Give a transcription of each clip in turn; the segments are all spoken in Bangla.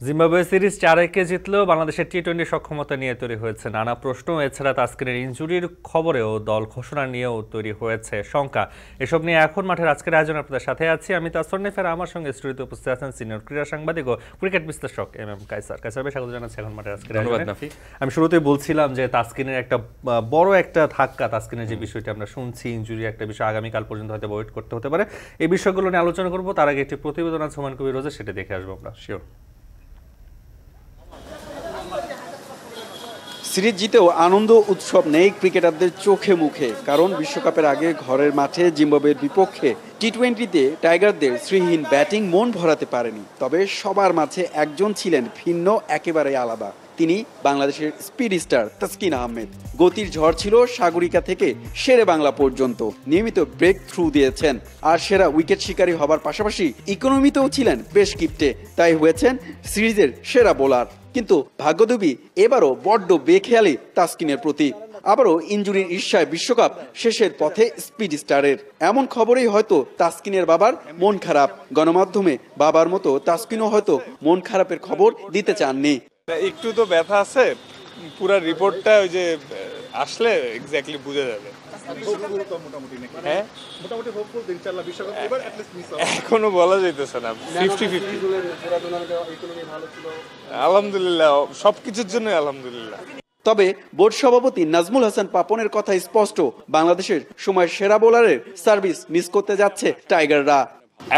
জিম্বাবুয়ে সিরিজ 4-1 জিতলেও বাংলাদেশের টি-20 সক্ষমতা নিয়ে তৈরি হয়েছে নানা প্রশ্ন। এছাড়া তাসকিনের ইনজুরির খবরেও দল ঘোষণা নিয়েও তৈরি হয়েছে শঙ্কা। এসব নিয়ে এখন মাঠের আজকের আয়োজন আপনাদের সাথে আছি আমি তাসন্নিফের। আমার সঙ্গে স্টুডিওতে উপস্থিত আছেন সিনিয়র ক্রীড়া সাংবাদিক ও ক্রিকেট বিশ্লেষক এম কায়সার। কায়সার ভাই, স্বাগত জানাচ্ছি এখন মাঠের আজকের আয়োজনে। আমি শুরুতেই বলছিলাম যে তাসকিনের একটা বড় একটা ধাক্কা, তাসকিনের যে বিষয়টি আমরা শুনছি, ইনজুরি একটা বিষয় আগামীকাল পর্যন্ত হয়তো ওয়েট করতে হতে পারে। এই বিষয়গুলো নিয়ে আলোচনা করবো। তার আগে একটি প্রতিবেদন আছে হুমায়ুন কবির রোজে, সেটা দেখে আসবো আমরা। শিওর। সিরিজ জিতেও আনন্দ উৎসব নেই ক্রিকেটারদের চোখে মুখে, কারণ বিশ্বকাপের আগে ঘরের মাঠে জিম্বাবুয়ের বিপক্ষে টি-20তে টাইগারদের শ্রীহীন ব্যাটিং মন ভরাতে পারেনি। তবে সবার মাঝে একজন ছিলেন ভিন্ন, একেবারে আলাদা। তিনি বাংলাদেশের স্পিড স্টার তাসকিন আহমেদ। গতির ঝড় ছিল সাগরিকা থেকে শেরে বাংলা পর্যন্ত, নিয়মিত ব্রেক থ্রু দিয়েছেন আর সেরা উইকেট শিকারী হবার পাশাপাশি ইকোনমিতেও ছিলেন বেশ কিপ্টে, তাই হয়েছেন সিরিজের সেরা বোলার। কিন্তু ভাগ্যদেবী এবারও বড্ড বেখেয়ালি তাসকিনের প্রতি। আবারও ইনজুরির ঈর্ষায় বিশ্বকাপ শেষের পথে স্পিড স্টারের। এমন খবরেই হয়তো তাসকিনের বাবার মন খারাপ। গণমাধ্যমে বাবার মতো তাসকিনও হয়তো মন খারাপের খবর দিতে চাননি। একটু তো ব্যথা আছে, পুরো রিপোর্টটা ওই যে আসলে এক্স্যাক্টলি বুঝে যাবে। এখনো বলা যাইতেছে না, 50-50। আলহামদুলিল্লাহ, সবকিছুর জন্য আলহামদুলিল্লাহ। তবে বোর্ড সভাপতি নাজমুল হাসান পাপনের কথা স্পষ্ট, বাংলাদেশের সময় সেরা বোলারের সার্ভিস মিস করতে যাচ্ছে টাইগাররা।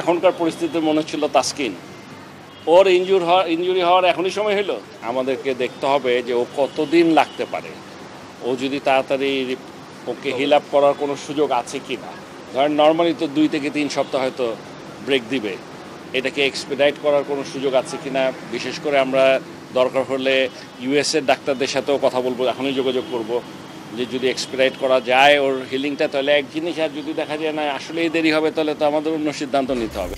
এখনকার পরিস্থিতিতে মনে হচ্ছিল তাসকিন ওর ইনজুরি হওয়ার এখনই সময় হলো। আমাদেরকে দেখতে হবে যে ও কতদিন লাগতে পারে, ও যদি তাড়াতাড়ি ওকে হিল আপ করার কোনো সুযোগ আছে কি না। ধরেন নর্মালি তো 2 থেকে 3 সপ্তাহ হয়তো ব্রেক দিবে, এটাকে এক্সপিডাইট করার কোনো সুযোগ আছে কি না। বিশেষ করে আমরা দরকার হলে ইউএসের ডাক্তারদের সাথেও কথা বলবো, এখনই যোগাযোগ করব যে যদি এক্সপিডাইট করা যায় ওর হিলিংটা, তাহলে এক জিনিস। আর যদি দেখা যায় না আসলেই দেরি হবে, তাহলে তো আমাদের অন্য সিদ্ধান্ত নিতে হবে।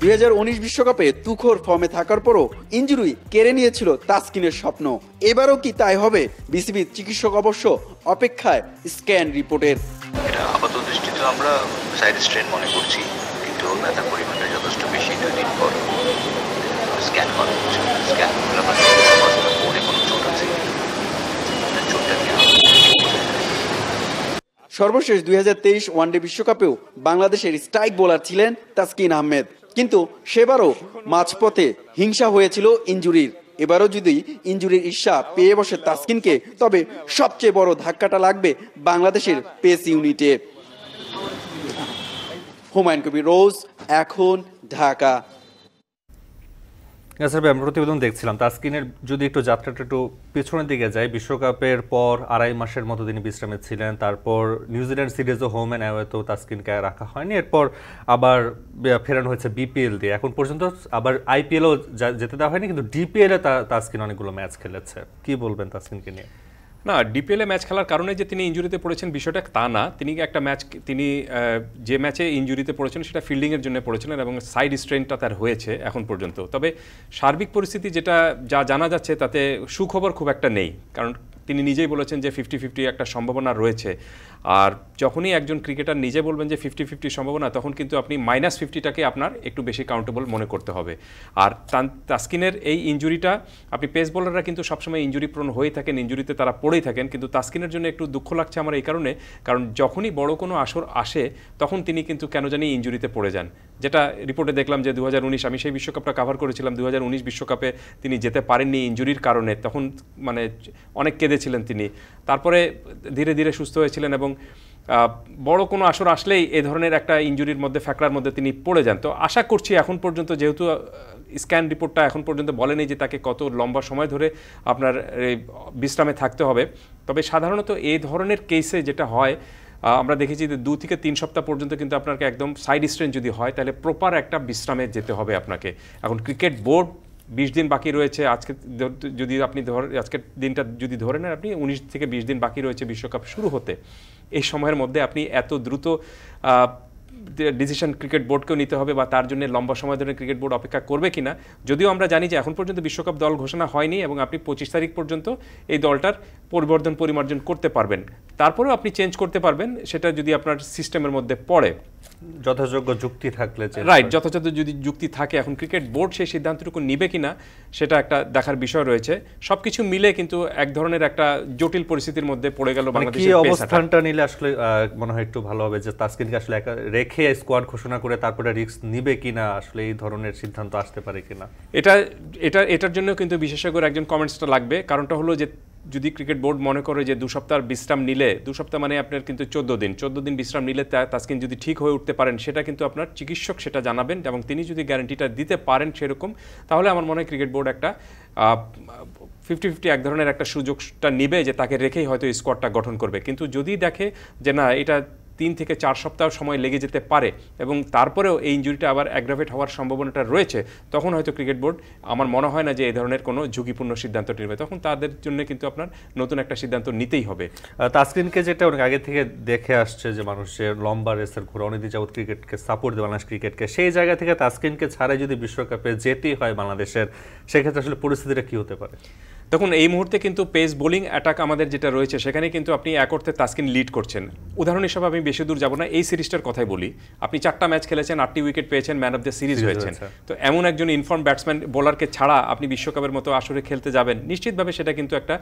2019 বিশ্বকাপে তুখোর ফর্মে থাকার পরও ইনজুরি কেড়ে নিয়েছিল তাসকিনের স্বপ্ন। এবারও কি তাই হবে? বিসিবির চিকিৎসক অবশ্য অপেক্ষায় স্ক্যান রিপোর্টের। এটা আপাত দৃষ্টিতে আমরা সাইড স্ট্রেন মনে করছি, কিন্তু ব্যথার পরিমাণটা যথেষ্ট বেশি। 2 দিন পর স্ক্যান করা হচ্ছে, স্ক্যান মনে কোনো চোট আছে চোটটা নিয়ে। সর্বশেষ 2023 ওয়ানডে বিশ্বকাপেও বাংলাদেশের স্ট্রাইক বোলার ছিলেন তাসকিন আহমেদ, কিন্তু সেবারও মাঝপথে হিংসা হয়েছিল ইনজুরির। এবারও যদি ইনজুরির ঈর্ষা পেয়ে বসে তাসকিনকে, তবে সবচেয়ে বড় ধাক্কাটা লাগবে বাংলাদেশের পেস ইউনিটে। হুমায়ুন কবির রোজ, এখন, ঢাকা। আমরা প্রতিবেদন দেখছিলাম তাসকিনের যদি একটু যাত্রাটা একটু পেছনের দিকে যায়, বিশ্বকাপের পর 2.5 মাসের মতো তিনি বিশ্রামে ছিলেন। তারপর নিউজিল্যান্ড সিরিজও হোম অ্যান্ড অ্যাওয়েতেও তাসকিনকে রাখা হয়নি। এরপর আবার ফেরানো হয়েছে বিপিএল দিয়ে। এখন পর্যন্ত আবার আইপিএলও যেতে দেওয়া হয়নি, কিন্তু ডিপিএলে তাসকিন অনেকগুলো ম্যাচ খেলেছে। কি বলবেন তাসকিনকে নিয়ে? না, ডিপিএলে ম্যাচ খেলার কারণে যে তিনি ইনজুরিতে পড়েছেন বিষয়টা তা না। তিনি একটা ম্যাচ, তিনি যে ম্যাচে ইনজুরিতে পড়েছেন সেটা ফিল্ডিংয়ের জন্য পড়েছিলেন এবং সাইড স্ট্রেনটা তার হয়েছে এখন পর্যন্ত। তবে সার্বিক পরিস্থিতি যেটা জানা যাচ্ছে তাতে সুখবর খুব একটা নেই, কারণ তিনি নিজেই বলেছেন যে 50-50 একটা সম্ভাবনা রয়েছে। আর যখনই একজন ক্রিকেটার নিজে বলবেন যে 50-50 সম্ভাবনা, তখন কিন্তু আপনি -50টাকে আপনার একটু বেশি কাউন্টেবল মনে করতে হবে। আর তাসকিনের এই ইনজুরিটা, আপনি পেস বোলাররা কিন্তু সবসময় ইনজুরি প্রোন হয়ে থাকেন, ইনজুরিতে তারা পড়েই থাকেন, কিন্তু তাসকিনের জন্য একটু দুঃখ লাগছে আমার এই কারণে, কারণ যখনই বড় কোনো আসর আসে তখন তিনি কিন্তু কেন জানি ইনজুরিতে পড়ে যান। যেটা রিপোর্টে দেখলাম যে 2019, আমি সেই বিশ্বকাপটা কাভার করেছিলাম, 2019 বিশ্বকাপে তিনি যেতে পারেননি ইনজুরির কারণে। তখন মানে অনেক কেঁদেছিলেন তিনি। তারপরে ধীরে ধীরে সুস্থ হয়েছিলেন এবং বড় কোনো আসর আসলেই এ ধরনের একটা ইনজুরির মধ্যে, ফ্যাকড়ার মধ্যে তিনি পড়ে যান। তো আশা করছি এখন পর্যন্ত, যেহেতু স্ক্যান রিপোর্টটা এখন পর্যন্ত বলেনি যে তাকে কত লম্বা সময় ধরে আপনার বিশ্রামে থাকতে হবে, তবে সাধারণত এই ধরনের কেসে যেটা হয়, আমরা দেখেছি যে 2 থেকে 3 সপ্তাহ পর্যন্ত কিন্তু আপনাকে একদম সাইড স্ট্রেন যদি হয়, তাহলে প্রপার একটা বিশ্রামে যেতে হবে আপনাকে। এখন ক্রিকেট বোর্ড 20 দিন বাকি রয়েছে। আজকে যদি আপনি আজকের দিনটা যদি ধরে নেন, আপনি 19 থেকে 20 দিন বাকি রয়েছে বিশ্বকাপ শুরু হতে। এই সময়ের মধ্যে আপনি এত দ্রুত ডিসিশন ক্রিকেট বোর্ডকেও নিতে হবে, বা তার জন্য লম্বা সময় ধরে ক্রিকেট বোর্ড অপেক্ষা করবে কিনা। যদিও আমরা জানি যে এখন পর্যন্ত বিশ্বকাপ দল ঘোষণা হয়নি এবং আপনি 25 তারিখ পর্যন্ত এই দলটার পরিমার্জন করতে পারবেন। তারপরেও আপনি চেঞ্জ করতে পারবেন, সেটা যদি আপনার সিস্টেমের মধ্যে পড়ে। যথাযোগ্য যুক্তি থাকলে রাইট, যথাযথ যদি যুক্তি থাকে, এখন ক্রিকেট বোর্ড সেই সিদ্ধান্তটুকু নিবে কিনা সেটা একটা দেখার বিষয় রয়েছে। সবকিছু মিলে কিন্তু এক ধরনের একটা জটিল পরিস্থিতির মধ্যে পড়ে গেল বাংলাদেশের কি পেসাররা। অবস্থানটা নিলে আসলে মনে হয় একটু ভালো হবে, যে তাসকিনকে আসলে রেখে স্কোয়াড ঘোষণা করে তারপরে রিস্ক নিবে কিনা, আসলে এই ধরনের সিদ্ধান্ত আসতে পারে কিনা। এটার জন্য কিন্তু বিশেষজ্ঞর একজন কমেন্টসটা লাগবে। কারণটা হলো যে যদি ক্রিকেট বোর্ড মনে করে যে 2 সপ্তাহ বিশ্রাম নিলে, 2 সপ্তাহ মানে আপনার কিন্তু 14 দিন বিশ্রাম নিলে তাসকিন যদি ঠিক হয়ে উঠতে পারেন, সেটা কিন্তু আপনার চিকিৎসক সেটা জানাবেন, এবং তিনি যদি গ্যারান্টিটা দিতে পারেন সেরকম, তাহলে আমার মনে হয় ক্রিকেট বোর্ড একটা 50-50 এক ধরনের একটা সুযোগটা নিবে যে তাকে রেখেই হয়তো স্কোয়াডটা গঠন করবে। কিন্তু যদি দেখে যে না, এটা 3 থেকে 4 সপ্তাহ সময় লেগে যেতে পারে এবং তারপরেও এই ইনজুরিটা আবার অ্যাগ্রাভেট হওয়ার সম্ভাবনাটা রয়েছে, তখন হয়তো ক্রিকেট বোর্ড আমার মনে হয় না যে এই ধরনের কোনো ঝুঁকিপূর্ণ সিদ্ধান্ত নেবে। তখন তাদের জন্য কিন্তু আপনার নতুন একটা সিদ্ধান্ত নিতেই হবে। তাসকিনকে যেটা অনেক আগে থেকে দেখে আসছে যে মানুষের লম্বা রেসের ঘোরা, অনেকদিন যাবত ক্রিকেটকে সাপোর্ট দেয় বাংলাদেশ ক্রিকেটকে, সেই জায়গা থেকে তাসকিনকে ছাড়াই যদি বিশ্বকাপে যেতেই হয় বাংলাদেশের, সেক্ষেত্রে আসলে পরিস্থিতিটা কী হতে পারে? দেখুন, এই মুহূর্তে কিন্তু পেস বোলিং অ্যাটাক আমাদের যেটা রয়েছে, সেখানে কিন্তু আপনি এক অর্থে তাসকিন লিড করছেন। উদাহরণ হিসেবে আমি বেশি দূর যাব না, এই সিরিজটার কথাই বলি। আপনি 4টা ম্যাচ খেলেছেন, 8টি উইকেট পেয়েছেন, ম্যান অফ দ্য সিরিজ হয়েছেন। তো এমন একজন ইনফর্ম ব্যাটসম্যান বোলারকে ছাড়া আপনি বিশ্বকাপের মতো আসরে খেলতে যাবেন, নিশ্চিতভাবে সেটা কিন্তু একটা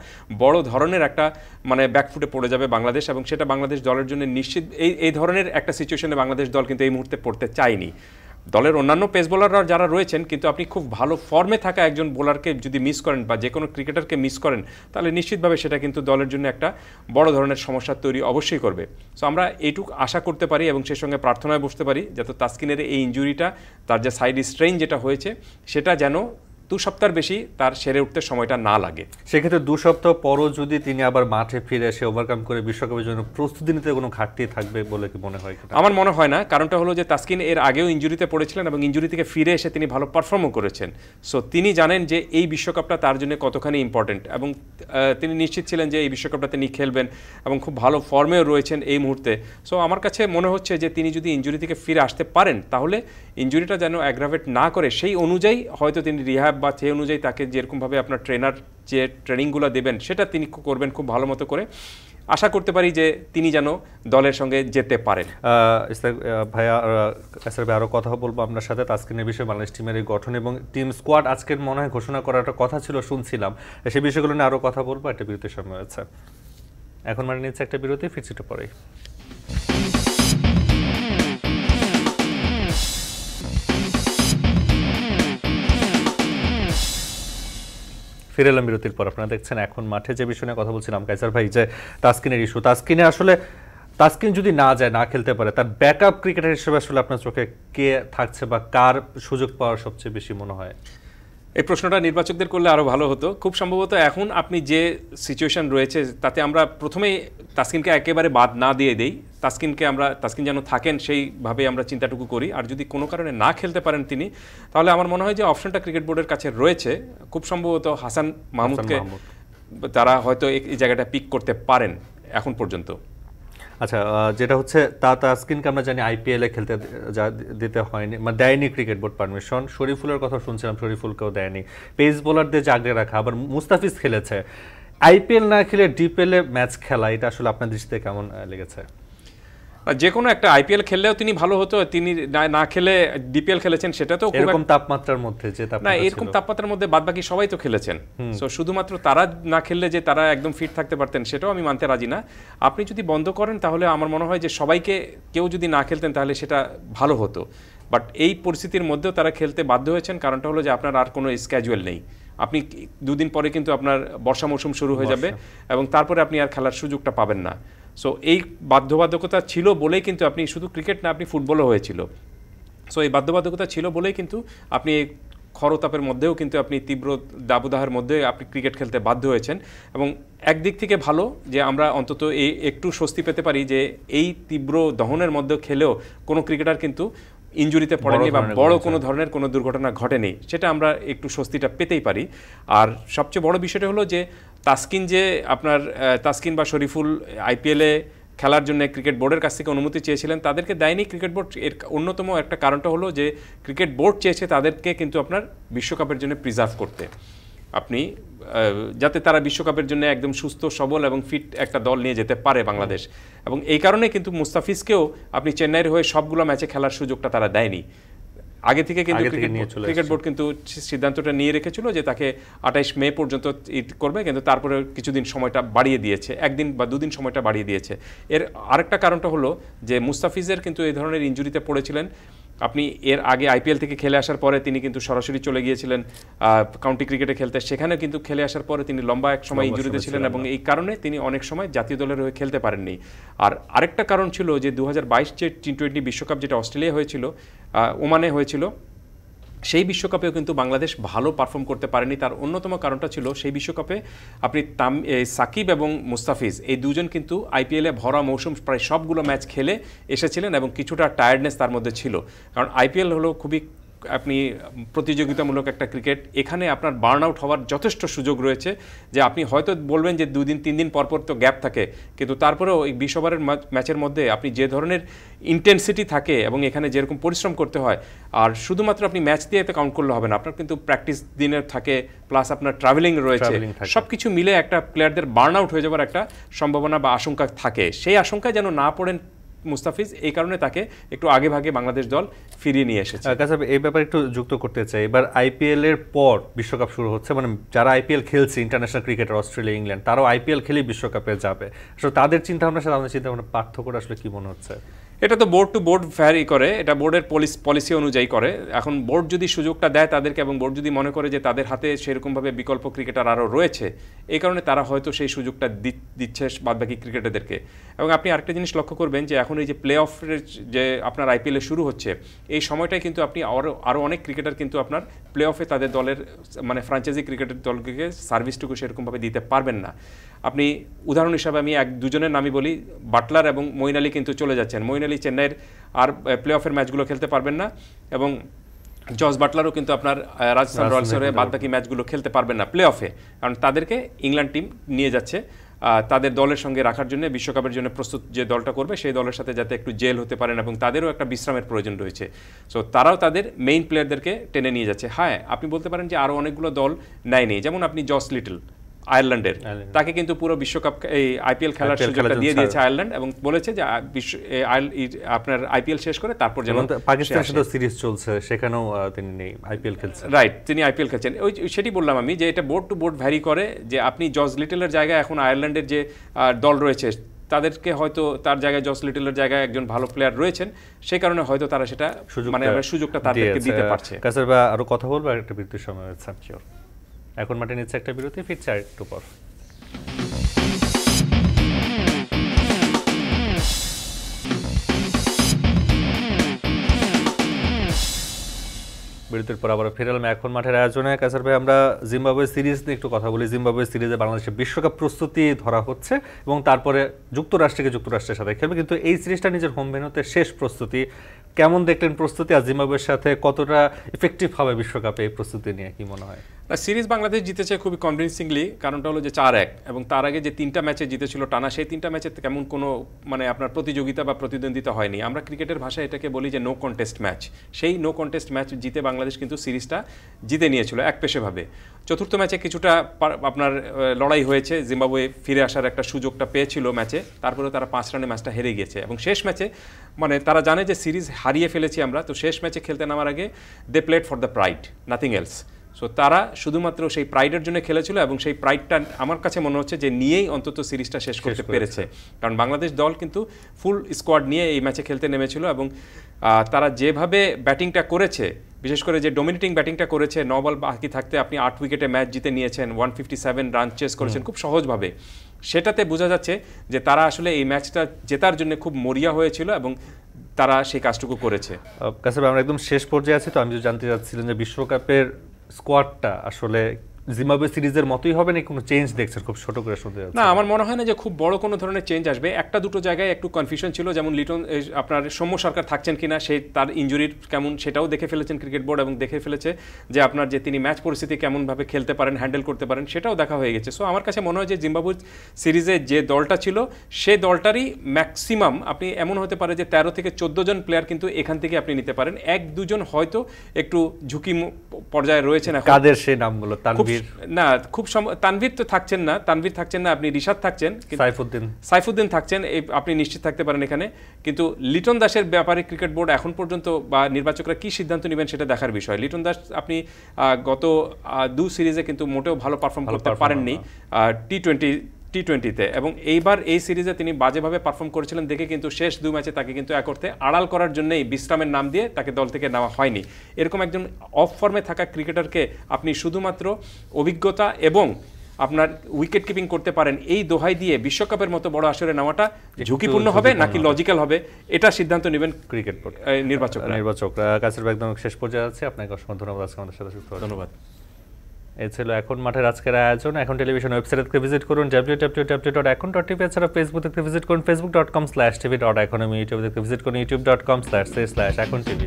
বড় ধরনের একটা মানে ব্যাকফুটে পড়ে যাবে বাংলাদেশ, এবং সেটা বাংলাদেশ দলের জন্য নিশ্চিত এই ধরনের একটা সিচুয়েশনে বাংলাদেশ দল কিন্তু এই মুহূর্তে পড়তে চায়নি। দলের অন্যান্য পেস বোলাররা যারা রয়েছেন, কিন্তু আপনি খুব ভালো ফর্মে থাকা একজন বোলারকে যদি মিস করেন বা যে কোনো ক্রিকেটারকে মিস করেন, তাহলে নিশ্চিতভাবে সেটা কিন্তু দলের জন্য একটা বড় ধরনের সমস্যার তৈরি অবশ্যই করবে। সো আমরা এইটুকু আশা করতে পারি এবং সেই সঙ্গে প্রার্থনায় বসতে পারি যাতে তাসকিনের এই ইনজুরিটা, তার যে সাইড স্ট্রেইন যেটা হয়েছে, সেটা যেন 2 সপ্তাহের বেশি তার সেরে উঠতে সময়টা না লাগে। সেক্ষেত্রে 2 সপ্তাহ পরও যদি তিনি আবার মাঠে ফিরে এসে ওভারকাম করে বিশ্বকাপের জন্য প্রস্তুতি নিতে কোনো ঘাটতি থাকবে বলে কি মনে হয়? আমার মনে হয় না। কারণটা হলো যে তাসকিন এর আগেও ইনজুরিতে পড়েছিলেন এবং ইনজুরি থেকে ফিরে এসে তিনি ভালো পারফর্মও করেছেন। সো তিনি জানেন যে এই বিশ্বকাপটা তার জন্য কতখানি ইম্পর্টেন্ট, এবং তিনি নিশ্চিত ছিলেন যে এই বিশ্বকাপটা তিনি খেলবেন এবং খুব ভালো ফর্মেও রয়েছেন এই মুহূর্তে। সো আমার কাছে মনে হচ্ছে যে তিনি যদি ইনজুরি থেকে ফিরে আসতে পারেন, তাহলে ইনজুরিটা যেন অ্যাগ্রাভেট না করে, সেই অনুযায়ী হয়তো তিনি রিহ্যাব বা সেই অনুযায়ী তাকে যেরকমভাবে আপনার ট্রেনার যে ট্রেনিংগুলো দেবেন সেটা তিনি করবেন খুব ভালো মতো করে। আশা করতে পারি যে তিনি যেন দলের সঙ্গে যেতে পারেন। ভাইয়া আরও কথা বলবো আপনার সাথে তাসকিনের বিষয়ে, বাংলাদেশ টিমের এই গঠন এবং টিম স্কোয়াড আজকের মনে হয় ঘোষণা করার একটা কথা ছিল, শুনছিলাম। সেই বিষয়গুলো নিয়ে আরও কথা বলবো। একটা বিরতির সময় আছে, এখন মানে নিচ্ছে একটা বিরতি, ফিরছি একটু পরেই। ফিরে এলাম বিরতির পর। আপনারা দেখছেন এখন মাঠে। যে বিষয় নিয়ে কথা বলছিলাম কায়সার ভাই, যে তাসকিনের ইস্যু, তাসকিন যদি না যায়, না খেলতে পারে, তার ব্যাকআপ ক্রিকেটার হিসেবে আসলে আপনার চোখে কে থাকছে বা কার সুযোগ পাওয়ার সবচেয়ে বেশি মনে হয়? এই প্রশ্নটা নির্বাচকদের করলে আরও ভালো হতো। খুব সম্ভবত এখন আপনি যে সিচুয়েশন রয়েছে, তাতে আমরা প্রথমেই তাসকিনকে একেবারে বাদ না দিয়ে দেই। তাসকিন যেন থাকেন সেইভাবে আমরা চিন্তাটুকু করি। আর যদি কোনো কারণে না খেলতে পারেন তিনি, তাহলে আমার মনে হয় যে অপশনটা ক্রিকেট বোর্ডের কাছে রয়েছে। খুব সম্ভবত হাসান মাহমুদকে তারা হয়তো এই জায়গাটা পিক করতে পারেন এখন পর্যন্ত। আচ্ছা, যেটা হচ্ছে তাসকিনকে আমরা জানি আইপিএলে খেলতে দিতে হয়নি, মানে দেয়নি ক্রিকেট বোর্ড পারমিশন। শরীফুলের কথা শুনছিলাম, শরীফুলকেও দেয়নি। পেস বোলারদের জাগিয়ে রাখা, আবার মুস্তাফিজ খেলেছে। আইপিএল না খেলে ডিপিএলে ম্যাচ খেলা, এটা আসলে আপনার দৃষ্টিতে কেমন লেগেছে? যে কোনো একটা আইপিএল খেললেও তিনি ভালো হতো, তিনি না খেলে ডিপিএল খেলেছেন, সেটা তো এরকম তাপমাত্রার মধ্যে, যে না এরকম তাপমাত্রার মধ্যে বাদবাকি সবাই তো খেলেছেন। সো শুধুমাত্র তারা না খেললে যে তারা একদম ফিট থাকতে পারতেন, সেটাও আমি মানতে রাজি না। আপনি যদি বন্ধ করেন, তাহলে আমার মনে হয় যে সবাইকে, কেউ যদি না খেলতেন তাহলে সেটা ভালো হতো। বাট এই পরিস্থিতির মধ্যেও তারা খেলতে বাধ্য হয়েছেন। কারণটা হলো যে আপনার আর কোনো স্ক্যাজুয়াল নেই। আপনি 2 দিন পরে কিন্তু আপনার বর্ষা মৌসুম শুরু হয়ে যাবে এবং তারপরে আপনি আর খেলার সুযোগটা পাবেন না। সো এই বাধ্যবাধকতা ছিল বলেই কিন্তু আপনি শুধু ক্রিকেট না, আপনি ফুটবলও হয়েছিল। সো এই বাধ্যবাধকতা ছিল বলেই কিন্তু আপনি খরতাপের মধ্যেও কিন্তু আপনি তীব্র দাবদাহের মধ্যে আপনি ক্রিকেট খেলতে বাধ্য হয়েছেন। এবং একদিক থেকে ভালো যে আমরা অন্তত একটু স্বস্তি পেতে পারি যে এই তীব্র দহনের মধ্যে খেলেও কোনো ক্রিকেটার কিন্তু ইনজুরিতে পড়েনি বা বড় কোনো ধরনের কোনো দুর্ঘটনা ঘটেনি, সেটা আমরা একটু স্বস্তিটা পেতেই পারি। আর সবচেয়ে বড় বিষয়টা হলো যে তাসকিন বা শরীফুল আইপিএলে খেলার জন্য ক্রিকেট বোর্ডের কাছ থেকে অনুমতি চেয়েছিলেন, তাদেরকে দেয়নি ক্রিকেট বোর্ড। এর অন্যতম একটা কারণটা হলো যে ক্রিকেট বোর্ড চেয়েছে তাদেরকে কিন্তু আপনার বিশ্বকাপের জন্য প্রিজার্ভ করতে। আপনি যাতে তারা বিশ্বকাপের জন্য একদম সুস্থ সবল এবং ফিট একটা দল নিয়ে যেতে পারে বাংলাদেশ। এবং এই কারণে কিন্তু মুস্তাফিজকেও আপনি চেন্নাইয়ের হয়ে সবগুলো ম্যাচে খেলার সুযোগটা তারা দেয়নি। আগে থেকে কিন্তু ক্রিকেট বোর্ড কিন্তু সিদ্ধান্তটা নিয়ে রেখেছিল যে তাকে 28 মে পর্যন্ত করবে, কিন্তু তারপরে কিছুদিন সময়টা বাড়িয়ে দিয়েছে, একদিন বা দুদিন সময়টা বাড়িয়ে দিয়েছে। এর আরেকটা কারণটা হলো যে মুস্তাফিজের কিন্তু এই ধরনের ইনজুরিতে পড়েছিলেন। আপনি এর আগে আইপিএল থেকে খেলে আসার পরে তিনি কিন্তু সরাসরি চলে গিয়েছিলেন কাউন্টি ক্রিকেটে খেলতে, সেখানে কিন্তু খেলে আসার পরে তিনি লম্বা এক সময় ইনজুরিতে ছিলেন এবং এই কারণে তিনি অনেক সময় জাতীয় দলের হয়ে খেলতে পারেননি। আর আরেকটা কারণ ছিল যে 2022 যে টি-20 বিশ্বকাপ যেটা অস্ট্রেলিয়া হয়েছিল, ওমানে হয়েছিল, সেই বিশ্বকাপেও কিন্তু বাংলাদেশ ভালো পারফর্ম করতে পারেনি। তার অন্যতম কারণটা ছিল সেই বিশ্বকাপে আপনি সাকিব এবং মুস্তাফিজ এই দুজন কিন্তু আইপিএলে ভরা মৌসুম প্রায় সবগুলো ম্যাচ খেলে এসেছিলেন এবং কিছুটা টায়ার্ডনেস তার মধ্যে ছিল, কারণ আইপিএল হলো খুবই আপনি প্রতিযোগিতামূলক একটা ক্রিকেট, এখানে আপনার বার্ন আউট হওয়ার যথেষ্ট সুযোগ রয়েছে। যে আপনি হয়তো বলবেন যে 2 দিন 3 দিন পরপর তো গ্যাপ থাকে, কিন্তু তারপরেও এই 20 ওভারের ম্যাচের মধ্যে আপনি যে ধরনের ইন্টেন্সিটি থাকে এবং এখানে যেরকম পরিশ্রম করতে হয়, আর শুধুমাত্র আপনি ম্যাচ দিয়ে তো কাউন্ট করলে হবে না, আপনার কিন্তু প্র্যাকটিস দিনের থাকে, প্লাস আপনার ট্রাভেলিং রয়েছে, সব কিছু মিলে একটা প্লেয়ারদের বার্ন আউট হয়ে যাওয়ার একটা সম্ভাবনা বা আশঙ্কা থাকে। সেই আশঙ্কায় যেন না পড়েন মুস্তাফিজ, এই কারণে তাকে একটু আগে ভাগে বাংলাদেশ দল ফিরিয়ে নিয়ে এসেছে। এই ব্যাপারে একটু যুক্ত করতে চাই, এবার আইপিএল এর পর বিশ্বকাপ শুরু হচ্ছে, মানে যারা আইপিএল খেলছে ইন্টারন্যাশনাল ক্রিকেটার অস্ট্রেলিয়া ইংল্যান্ড, তারাও আইপিএল খেলেই বিশ্বকাপে যাবে, আসলে তাদের চিন্তাভাবনার সাথে আমাদের চিন্তাভাবনার পার্থক্য আসলে কি মনে হচ্ছে? এটা তো বোর্ড টু বোর্ড ভ্যারি করে, এটা বোর্ডের পলিসি অনুযায়ী করে। এখন বোর্ড যদি সুযোগটা দেয় তাদেরকে এবং বোর্ড যদি মনে করে যে তাদের হাতে সেরকমভাবে বিকল্প ক্রিকেটার আরও রয়েছে, এই কারণে তারা হয়তো সেই সুযোগটা দিচ্ছে বাদবাকি ক্রিকেটারদেরকে। এবং আপনি আরেকটা জিনিস লক্ষ্য করবেন যে এখন এই যে প্লে অফের যে আপনার আইপিএলে শুরু হচ্ছে, এই সময়টায় কিন্তু আপনি আরও অনেক ক্রিকেটার কিন্তু আপনার প্লে অফে তাদের দলের মানে ফ্র্যাঞ্চাইজি ক্রিকেটের দলকে সার্ভিসটুকু সেরকমভাবে দিতে পারবেন না। আপনি উদাহরণ হিসাবে আমি 1-2 জনের নামই বলি, বাটলার এবং মঈন আলী কিন্তু চলে যাচ্ছেন। মঈন আলী চেন্নাইয়ের আর প্লে অফের ম্যাচগুলো খেলতে পারবেন না এবং জস বাটলারও কিন্তু আপনার রাজস্থান রয়্যালসের হয়ে বাদবাকি ম্যাচগুলো খেলতে পারবেন না প্লে অফে, কারণ তাদেরকে ইংল্যান্ড টিম নিয়ে যাচ্ছে তাদের দলের সঙ্গে রাখার জন্য, বিশ্বকাপের জন্য প্রস্তুত যে দলটা করবে সেই দলের সাথে যাতে একটু জেল হতে পারেন এবং তাদেরও একটা বিশ্রামের প্রয়োজন রয়েছে। সো তারাও তাদের মেইন প্লেয়ারদেরকে টেনে নিয়ে যাচ্ছে। হ্যাঁ, আপনি বলতে পারেন যে আরও অনেকগুলো দল নেয়নি, যেমন আপনি জস লিটল আয়ারল্যান্ডের, তাকে কিন্তু পুরো বিশ্বকাপ এই আইপিএল খেলার সুযোগটা দিয়ে দিয়েছে আয়ারল্যান্ড এবং বলেছে যে আপনার আইপিএল শেষ করে তারপর যেন পাকিস্তানের সাথে সিরিজ চলছে সেখানেও তিনি নেই, আইপিএল খেলছেন। রাইট, তিনি আইপিএল খেলছেন। সেটি বললাম আমি যে এটা বোর্ড টু বোর্ড ভ্যারি করে, যে আপনি জস লিটলের জায়গায় এখন আয়ারল্যান্ডের যে দল রয়েছে তাদেরকে হয়তো তার জায়গায় জস লিটলের জায়গায় একজন ভালো প্লেয়ার রয়েছেন, সেই কারণে হয়তো তারা সেটা মানে সুযোগটা তাদেরকে দিতে পারছে। কাসার ভাই আরো কথা বলবো, একটা বিরতির সময় হচ্ছে। এখন মাঠে নিচ্ছে একটা বিরতি, ফিরছে আরেকটু পর। বিরতির পর আবার ফিরলাম এখন মাঠের আয়োজনে। কাসার ভাই, আমরা জিম্বাবুয়ে সিরিজ নিয়ে একটু কথা বলি। জিম্বাবুয়ে সিরিজে বাংলাদেশের বিশ্বকাপ প্রস্তুতি ধরা হচ্ছে এবং তারপরে যুক্তরাষ্ট্রের সাথে খেলবে, কিন্তু এই সিরিজটা নিজের হোম ভেন্যুতে শেষ প্রস্তুতি। কেমন দেখলেন প্রস্তুতি, আর জিম্বাবুয়ের সাথে কতটা ইফেক্টিভ হবে বিশ্বকাপে এই প্রস্তুতি নিয়ে কি মনে হয়? সিরিজ বাংলাদেশ জিতেছে খুবই কনভিনসিংলি, কারণটা হলো যে 4-1 এবং তার আগে যে 3টা ম্যাচে জিতেছিল টানা, সেই 3টা ম্যাচে কেমন কোনো মানে আপনার প্রতিযোগিতা বা প্রতিদ্বন্দ্বিতা হয়নি। আমরা ক্রিকেটের ভাষায় এটাকে বলি যে নো কন্টেস্ট ম্যাচ। সেই নো কন্টেস্ট ম্যাচ জিতে বাংলাদেশ কিন্তু সিরিজটা জিতে নিয়েছিল একপেশেভাবে। চতুর্থ ম্যাচে কিছুটা আপনার লড়াই হয়েছে, জিম্বাবুয়ে ফিরে আসার একটা সুযোগটা পেয়েছিল ম্যাচে, তারপরেও তারা 5 রানে ম্যাচটা হেরে গিয়েছে এবং শেষ ম্যাচে মানে তারা জানে যে সিরিজ হারিয়ে ফেলেছি আমরা, তো শেষ ম্যাচে খেলতে নামার আগে they played for the pride, nothing else. So তারা শুধুমাত্র সেই প্রাইডের জন্য খেলেছিল এবং সেই প্রাইডটা আমার কাছে মনে হচ্ছে যে নিয়েই অন্তত সিরিজটা শেষ করতে পেরেছে, কারণ বাংলাদেশ দল কিন্তু ফুল স্কোয়াড নিয়ে এই ম্যাচে খেলতে নেমেছিল এবং তারা যেভাবে ব্যাটিংটা করেছে, বিশেষ করে যে ডোমিনেটিং ব্যাটিংটা করেছে, 9 বল বাকি থাকতে আপনি 8 উইকেটে ম্যাচ জিতে নিয়েছেন, 157 রান চেস করেছেন খুব সহজভাবে, সেটাতে বোঝা যাচ্ছে যে তারা আসলে এই ম্যাচটা জেতার জন্য খুব মরিয়া হয়েছিল এবং তারা সেই কাজটুকু করেছে। কাছে আমরা একদম শেষ পর্যায়ে আছি, তো আমি যদি জানতে চাচ্ছিলাম যে বিশ্বকাপের স্কোয়াডটা আসলে জিম্বাবুয়ে সিরিজের মতোই হবে না, কোনো চেঞ্জ দেখছেন? খুব ছোট করে শুনতে যাচ্ছে। না, আমার মনে হয় না যে খুব বড় কোনো ধরনের চেঞ্জ আসবে। একটা দুটো জায়গায় একটু কনফিউশন ছিল, যেমন লিটন আপনার সৌম্য সরকার থাকছেন কিনা, সেই তার ইনজুরির কেমন সেটাও দেখে ফেলেছেন ক্রিকেট বোর্ড এবং দেখে ফেলেছে যে আপনার যে তিনি ম্যাচ পরিস্থিতি কেমনভাবে খেলতে পারেন, হ্যান্ডেল করতে পারেন, সেটাও দেখা হয়ে গেছে। সো আমার কাছে মনে হয় যে জিম্বাবুয়ে সিরিজে যে দলটা ছিল সেই দলটারই ম্যাক্সিমাম আপনি এমন হতে পারে যে 13 থেকে 14 জন প্লেয়ার কিন্তু এখান থেকে আপনি নিতে পারেন। 1-2 জন হয়তো একটু ঝুঁকি পর্যায়ে রয়েছেন। কাদের সেই নামগুলো? খুব না খুব তানভীর তো থাকছেন না, আপনি রিশাদ থাকছেন, সাইফুদ্দিন থাকছেন, আপনি নিশ্চিত থাকতে পারেন এখানে। কিন্তু লিটন দাসের ব্যাপারে ক্রিকেট বোর্ড এখন পর্যন্ত বা নির্বাচকরা কি সিদ্ধান্ত নেবেন সেটা দেখার বিষয়। লিটন দাস আপনি গত 2 সিরিজে কিন্তু মোটেও ভালো পারফর্ম করতে পারেননি টি-20-তে, এবং এইবার এই সিরিজে তিনি বাজেভাবে পারফর্ম করেছিলেন দেখে কিন্তু শেষ 2 ম্যাচে তাকে কিন্তু এক অর্থে আড়াল করার জন্যই বিশ্রামের নাম দিয়ে তাকে দল থেকে নেওয়া হয়নি। এরকম একজন অফ ফর্মে থাকা ক্রিকেটারকে আপনি শুধুমাত্র অভিজ্ঞতা এবং আপনার উইকেট কিপিং করতে পারেন এই দোহাই দিয়ে বিশ্বকাপের মতো বড় আসরে নেওয়াটা ঝুঁকিপূর্ণ হবে নাকি লজিক্যাল হবে, এটা সিদ্ধান্ত নেবেন ক্রিকেট বোর্ড নির্বাচকরা। কাছের একদম শেষ পর্যায়ে আছে, আপনাকে অসংখ্য ধন্যবাদ আজকে আমাদের সাথে যুক্ত হওয়ার। ধন্যবাদ। এই ছিল এখন মাঠের আজকের আয়োজন। এখন টেলিভিশন ওয়েবসাইটে ভিজিট করুন www.ekon.tv, এছাড়া ফেসবুক দেখতে ভিজিট করুন facebook.com/tv.economy, ইউটিউব দেখতে ভিজিট করুন youtube.com/econtv।